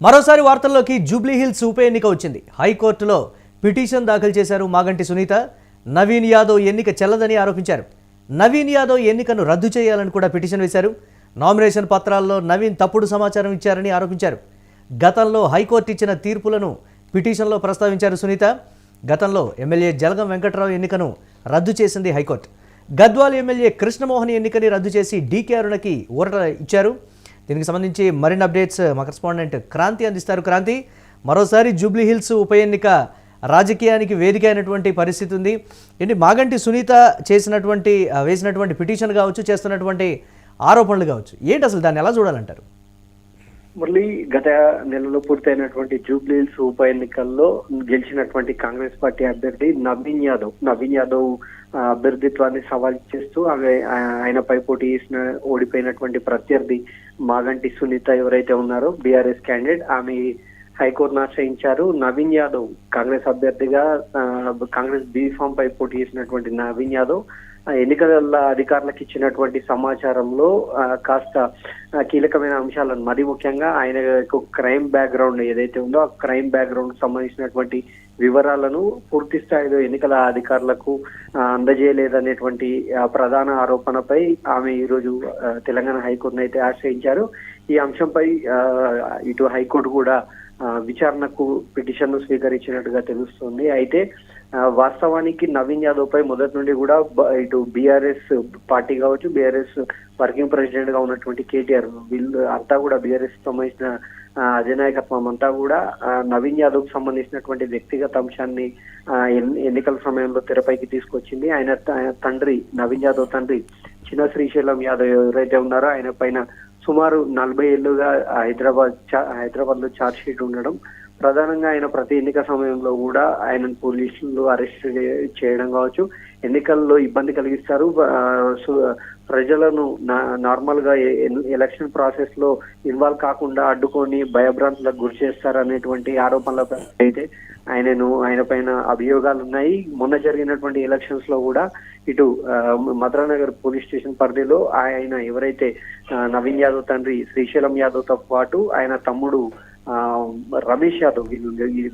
మరోసారి వార్తల్లోకి Jubilee hills ఉప ఎన్నిక వచ్చింది. హైకోర్టులో పిటిషన్ దాఖలు చేశారు మాగంటి సునీత. నవీన్ యాదవ్ ఎన్నిక చెల్లదని ఆరోపించారు. నవీన్ యాదవ్ ఎన్నికను రద్దు చేయాలని కూడా పిటిషన్ వేశారు. నామినేషన్ పత్రాల్లో నవీన్ తప్పుడు సమాచారం ఇచ్చారని ఆరోపించారు. గతంలో హైకోర్టు ఇచ్చిన తీర్పులను పిటిషన్లో ప్రస్తావించారు సునీత. గతంలో ఎమ్మెల్యే జలగం వెంకట్రావు ఎన్నికను రద్దు చేసింది హైకోర్టు. గద్వాల్ ఎమ్మెల్యే కృష్ణమోహన్ ఎన్నికని రద్దు చేసి డీకే అరుణకి ఊరట ఇచ్చారు. దీనికి సంబంధించి మరిన్ని అప్డేట్స్ మా కరెస్పాండెంట్ క్రాంతి అందిస్తారు. క్రాంతి, మరోసారి జూబ్లీ హిల్స్ ఉప ఎన్నిక రాజకీయానికి వేదిక అయినటువంటి పరిస్థితి ఉంది. ఏంటి మాగంటి సునీత వేసినటువంటి పిటిషన్ కావచ్చు, చేస్తున్నటువంటి ఆరోపణలు కావచ్చు, ఏంటి అసలు దాన్ని ఎలా చూడాలంటారు? మళ్ళీ గత నెలలో పూర్తయినటువంటి జూబ్లీ హిల్స్ ఉప ఎన్నికల్లో గెలిచినటువంటి కాంగ్రెస్ పార్టీ అభ్యర్థి నవీన్ యాదవ్ అభ్యర్థిత్వాన్ని సవాల్ చేస్తూ ఆయనపై పోటీ చేసిన ఓడిపోయినటువంటి ప్రత్యర్థి మాగంటి సునీత ఎవరైతే ఉన్నారో బీఆర్ఎస్ క్యాండిడేట్, ఆమె హైకోర్టును ఆశ్రయించారు. నవీన్ యాదవ్ కాంగ్రెస్ అభ్యర్థిగా కాంగ్రెస్ బీ ఫామ్ పై పోటీ చేసినటువంటి నవీన్ యాదవ్ ఎన్నికల అధికారులకు ఇచ్చినటువంటి సమాచారంలో కాస్త కీలకమైన అంశాలను, మరి ముఖ్యంగా ఆయనకు క్రైమ్ బ్యాక్గ్రౌండ్ ఏదైతే ఉందో ఆ క్రైమ్ బ్యాక్గ్రౌండ్ సంబంధించినటువంటి వివరాలను పూర్తి స్థాయిలో ఎన్నికల అధికారులకు అందజేయలేదనేటువంటి ప్రధాన ఆరోపణపై ఆమె ఈరోజు తెలంగాణ హైకోర్టును అయితే ఆశ్రయించారు. ఈ అంశంపై ఇటు హైకోర్టు కూడా విచారణకు పిటిషన్ ను స్వీకరించినట్టుగా తెలుస్తుంది. అయితే వాస్తవానికి నవీన్ యాదవ్ పై మొదటి నుండి కూడా ఇటు బీఆర్ఎస్ పార్టీ కావచ్చు, బీఆర్ఎస్ వర్కింగ్ ప్రెసిడెంట్ గా ఉన్నటువంటి కేటీఆర్, వీళ్ళు అంతా కూడా బీఆర్ఎస్ సంబంధించిన అధినాయకత్వం అంతా కూడా నవీన్ యాదవ్ కు సంబంధించినటువంటి వ్యక్తిగత అంశాన్ని ఎన్నికల సమయంలో తెరపైకి తీసుకొచ్చింది. ఆయన తండ్రి, నవీన్ యాదవ్ తండ్రి చిన్న శ్రీశైలం యాదవ్ ఎవరైతే ఉన్నారో ఆయన పైన సుమారు 40 ఏళ్లుగా హైదరాబాద్ లో ఛార్జ్ షీట్ ఉండడం, ప్రధానంగా ఆయన ప్రతి ఎన్నిక సమయంలో కూడా ఆయన పోలీసులు అరెస్ట్ చేయడం కావచ్చు, ఎన్నికల్లో ఇబ్బంది కలిగిస్తారు, ప్రజలను నార్మల్ గా ఎలక్షన్ ప్రాసెస్ లో ఇన్వాల్వ్ కాకుండా అడ్డుకొని భయభ్రాంతులకు గురి చేస్తారు అనేటువంటి ఆరోపణలపై అయితే ఆయన పైన అభియోగాలు ఉన్నాయి. మొన్న జరిగినటువంటి ఎలక్షన్స్ లో కూడా ఇటు మధురానగర్ పోలీస్ స్టేషన్ పరిధిలో ఆయన ఎవరైతే నవీన్ యాదవ్ తండ్రి శ్రీశైలం యాదవ్ తో పాటు ఆయన తమ్ముడు రమేష్ యాదవ్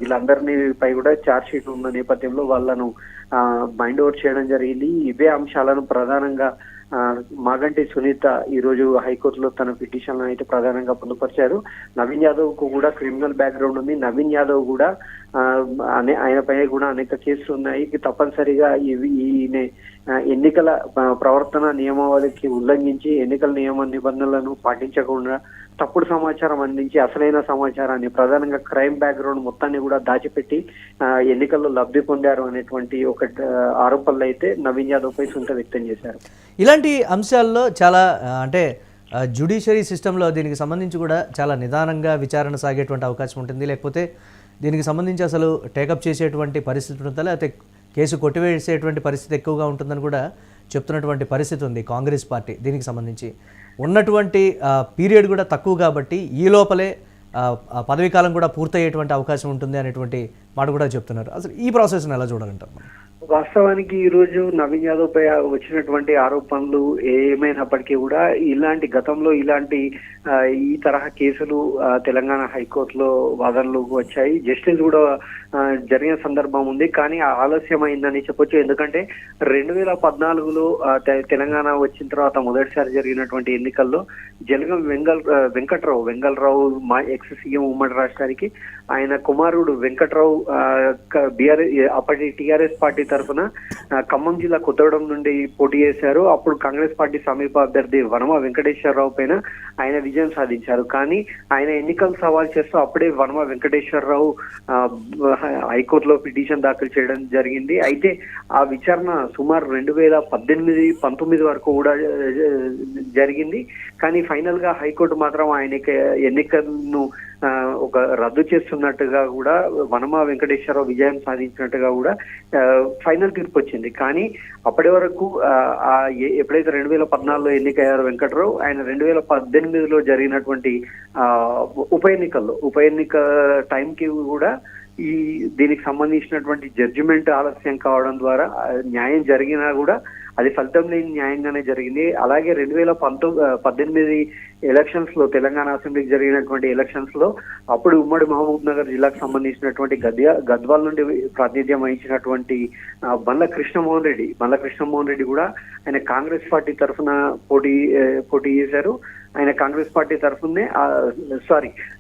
వీళ్ళందరినీ పై కూడా ఛార్జ్ షీట్ ఉన్న నేపథ్యంలో వాళ్ళను మైండ్ ఓవర్ చేయడం జరిగింది. ఇవే అంశాలను ప్రధానంగా మాగంటి సునీత ఈ రోజు హైకోర్టులో తన పిటిషన్ అయితే ప్రధానంగా పొందుపరిచారు. నవీన్ యాదవ్ కు కూడా క్రిమినల్ బ్యాక్గ్రౌండ్ ఉంది. నవీన్ యాదవ్ కూడా ఆయన పై కూడా అనేక కేసులు ఉన్నాయి. తప్పనిసరిగా ఈయన ఎన్నికల ప్రవర్తన నియమావళికి ఉల్లంఘించి ఎన్నికల నియమ నిబంధనలను పాటించకుండా తప్పుడు సమాచారం అందించి అసలైన సమాచారాన్ని, ప్రధానంగా క్రైమ్ బ్యాక్గ్రౌండ్ మొత్తాన్ని కూడా దాచిపెట్టి ఎన్నికల్లో లబ్ధి పొందారు అనేటువంటి ఒక ఆరోపణలు అయితే నవీన్ యాదవ్ పై సునీత వ్యక్తం చేశారు. ఇలాంటి అంశాల్లో చాలా అంటే జ్యుడిషియరీ సిస్టంలో దీనికి సంబంధించి కూడా చాలా నిదానంగా విచారణ సాగేటువంటి అవకాశం ఉంటుంది, లేకపోతే దీనికి సంబంధించి అసలు టేకప్ చేసేటువంటి పరిస్థితి ఉంటుందా, లేకపోతే కేసు కొట్టివేసేటువంటి పరిస్థితి ఎక్కువగా ఉంటుందని కూడా చెప్తున్నటువంటి పరిస్థితి ఉంది కాంగ్రెస్ పార్టీ. దీనికి సంబంధించి ఉన్నటువంటి పీరియడ్ కూడా తక్కువ కాబట్టి ఈ లోపలే పదవీకాలం కూడా పూర్తయ్యేటువంటి అవకాశం ఉంటుంది అనేటువంటి మాట కూడా చెప్తున్నారు. అసలు ఈ ప్రాసెస్ని ఎలా చూడాలంటారు? వాస్తవానికి ఈ రోజు నవీన్ యాదవ్ పై వచ్చినటువంటి ఆరోపణలు ఏమైనప్పటికీ కూడా గతంలో ఇలాంటి ఈ తరహా కేసులు తెలంగాణ హైకోర్టులో వాదనలు వచ్చాయి. జస్టిస్ కూడా జరిగిన సందర్భం ఉంది, కానీ ఆలస్యమైందని చెప్పొచ్చు. ఎందుకంటే 2014లో తెలంగాణ వచ్చిన తర్వాత మొదటిసారి జరిగినటువంటి ఎన్నికల్లో జలగం వెంకట్రావు మా ఎక్స్ సీఎం ఉమ్మడి రాష్ట్రానికి ఆయన కుమారుడు వెంకట్రావు అప్పటి టీఆర్ఎస్ పార్టీ తరఫున ఖమ్మం జిల్లా కొత్తగూడెం నుండి పోటీ చేశారు. అప్పుడు కాంగ్రెస్ పార్టీ సమీప అభ్యర్థి వనమ వెంకటేశ్వరరావు పైన ఆయన విజయం సాధించారు. కానీ ఆయన ఎన్నికలు సవాల్ చేస్తూ అప్పుడే వనమ వెంకటేశ్వరరావు హైకోర్టులో పిటిషన్ దాఖలు చేయడం జరిగింది. అయితే ఆ విచారణ సుమారు 2018-19 వరకు కూడా జరిగింది. కానీ ఫైనల్ గా హైకోర్టు మాత్రం ఆయనకి ఎన్నికలను ఒక రద్దు చేస్తున్నట్టుగా కూడా వనమ వెంకటేశ్వరరావు విజయం సాధించినట్టుగా కూడా ఫైనల్ తీర్పు వచ్చింది. కానీ అప్పటి వరకు ఎప్పుడైతే 2014లో ఎన్నికయ్యారో వెంకట్రావు, ఆయన 2018లో జరిగినటువంటి ఉప ఎన్నిక టైంకి కూడా దీనికి సంబంధించినటువంటి జడ్జిమెంట్ ఆలస్యం కావడం ద్వారా న్యాయం జరిగినా కూడా అది ఫలితం లేని న్యాయంగానే జరిగింది. అలాగే 2018 ఎలక్షన్స్ లో, తెలంగాణ అసెంబ్లీకి జరిగినటువంటి ఎలక్షన్స్ లో అప్పుడు ఉమ్మడి మహబూబ్ నగర్ జిల్లాకు సంబంధించినటువంటి గద్వాల్ నుండి ప్రాతినిధ్యం వహించినటువంటి బండ్ల కృష్ణమోహన్ రెడ్డి కూడా ఆయన కాంగ్రెస్ పార్టీ తరఫున పోటీ చేశారు. ఆయన కాంగ్రెస్ పార్టీ తరఫునే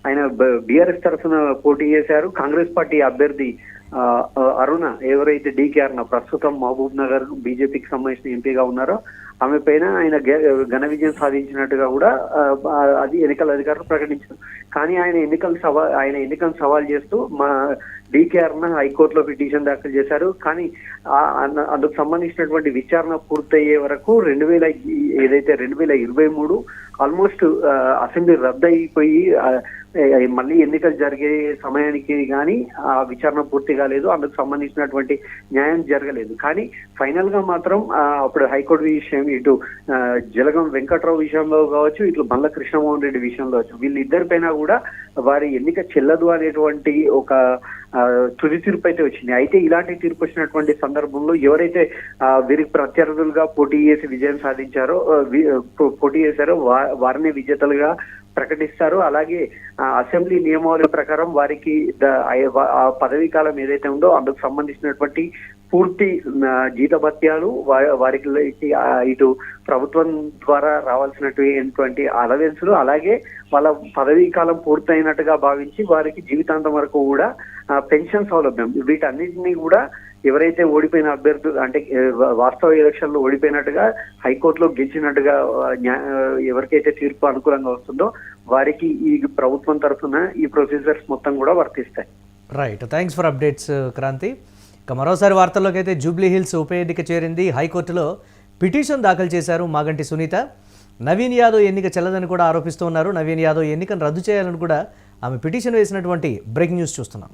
ఆయన బీఆర్ఎస్ తరఫున పోటీ చేశారు. కాంగ్రెస్ పార్టీ అభ్యర్థి అరుణ, ఎవరైతే డీకే అరుణ ప్రస్తుతం మహబూబ్ నగర్ బీజేపీకి సంబంధించిన ఎంపీగా ఉన్నారో ఆమె పైన ఆయన ఘన విజయం సాధించినట్టుగా కూడా అది ఎన్నికల అధికారులు ప్రకటించారు. కానీ ఆయన ఎన్నికలను సవాల్ చేస్తూ మా డీకే అరుణ హైకోర్టులో పిటిషన్ దాఖలు చేశారు. కానీ అందుకు సంబంధించినటువంటి విచారణ పూర్తయ్యే వరకు 2023 ఆల్మోస్ట్ అసెంబ్లీ రద్దు అయిపోయి మళ్ళీ ఎన్నికలు జరిగే సమయానికి కానీ ఆ విచారణ పూర్తి కాలేదు. అందుకు సంబంధించినటువంటి న్యాయం జరగలేదు. కానీ ఫైనల్ గా మాత్రం అప్పుడు హైకోర్టు విషయం, ఇటు జలగం వెంకట్రావు విషయంలో కావచ్చు, ఇటు బండ్ల కృష్ణమోహన్ రెడ్డి విషయంలో కావచ్చు, వీళ్ళిద్దరిపైన కూడా వారి ఎన్నిక చెల్లదు అనేటువంటి ఒక తుది తీర్పు అయితే వచ్చింది. అయితే ఇలాంటి తీర్పు వచ్చినటువంటి సందర్భంలో ఎవరైతే వీరికి ప్రత్యర్థులుగా పోటీ చేశారో వారిని విజేతలుగా ప్రకటిస్తారు. అలాగే అసెంబ్లీ నియమావళి ప్రకారం వారికి ఆ పదవీ కాలం ఏదైతే ఉందో అందుకు సంబంధించినటువంటి పూర్తి జీతభత్యాలు, వారికి ఇటు ప్రభుత్వం ద్వారా రావాల్సినటువంటి అలవెన్సులు, అలాగే వాళ్ళ పదవీ కాలం పూర్తయినట్టుగా భావించి వారికి జీవితాంతం వరకు కూడా పెన్షన్ సౌలభ్యం, వీటన్నిటినీ కూడా ఎవరైతే ఓడిపోయిన అభ్యర్థులు, అంటే వాస్తవ ఎలక్షన్ లో ఓడిపోయినట్టుగా హైకోర్టులో గెలిచినట్టుగా ఎవరికైతే తీర్పు అనుకూలంగా వస్తుందో వారికి ఈ ప్రభుత్వం తరఫున ఈ ప్రొసీజర్స్ మొత్తం కూడా వర్తిస్తాయి. Right, thanks for updates Kranti. ఇక మరోసారి వార్తల్లోకి అయితే జూబ్లీ హిల్స్ ఉప ఎన్నిక చేరింది. హైకోర్టులో పిటిషన్ దాఖలు చేశారు మాగంటి సునీత. నవీన్ యాదవ్ ఎన్నిక చెల్లదని కూడా ఆరోపిస్తూ ఉన్నారు. నవీన్ యాదవ్ ఎన్నికను రద్దు చేయాలని కూడా ఆమె పిటిషన్ వేసినటువంటి బ్రేకింగ్ న్యూస్ చూస్తున్నాం.